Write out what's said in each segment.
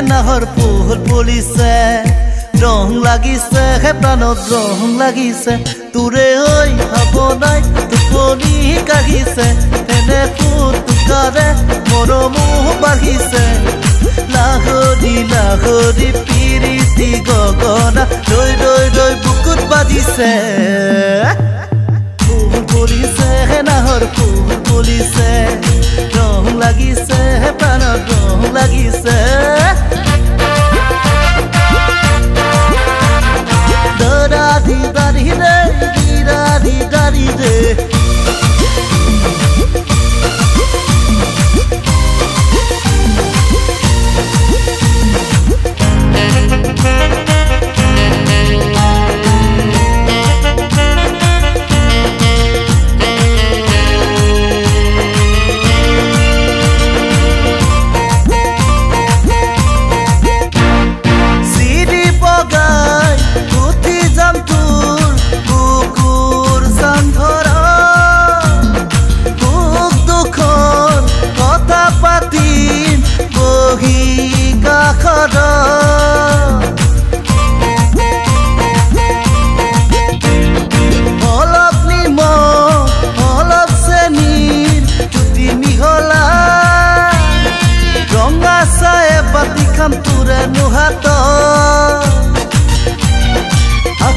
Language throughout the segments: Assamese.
নাহৰ ফুল ফুলিছে ৰং লাগিছে হে প্ৰাণত ৰং লাগিছে তোৰে হৈ ভাৱনাই টোপনি কাঢ়িছে তেনে ফুটুকাৰে মৰমো বাঢ়িছে লাহৰি লাহৰি পিৰিতি গগনা ৰৈ ৰৈ ৰৈ বুকুত বাজিছে ফুল ফুলিছে হে নাহৰ ফুল ফুলিছে ৰং লাগিছে হে প্ৰাণত ৰং লাগিছে দাদি দাদি ৰে দাদি দাদি ৰে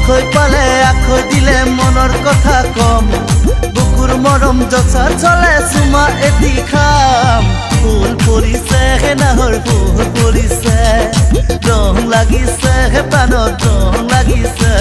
আখৈ পালে আখৈ দিলে মনৰ কথা কম বুকুৰ মৰম জচা চলে চুমা এটি খাম ফুল ফুলিছে হে নাহৰ ফুল ফুলিছে ৰং লাগিছে হে প্ৰাণত ৰং লাগিছে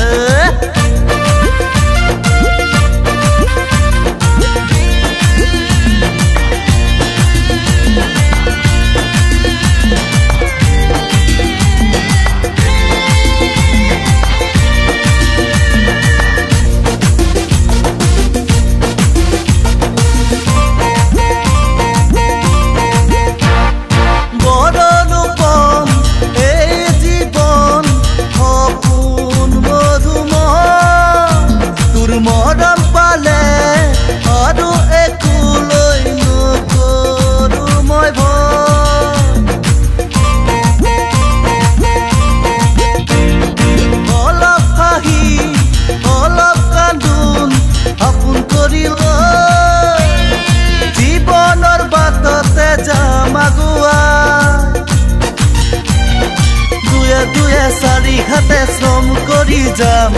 চাৰি হাতে শ্ৰম কৰি যাম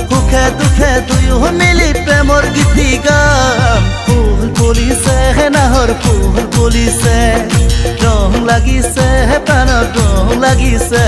সুখে দুখে দুয়ো মিলি প্ৰেমৰ গীতি গাম ফুল ফুলিছে হে নাহৰ ফুল ফুলিছে ৰং লাগিছে হে প্ৰাণত ৰং লাগিছে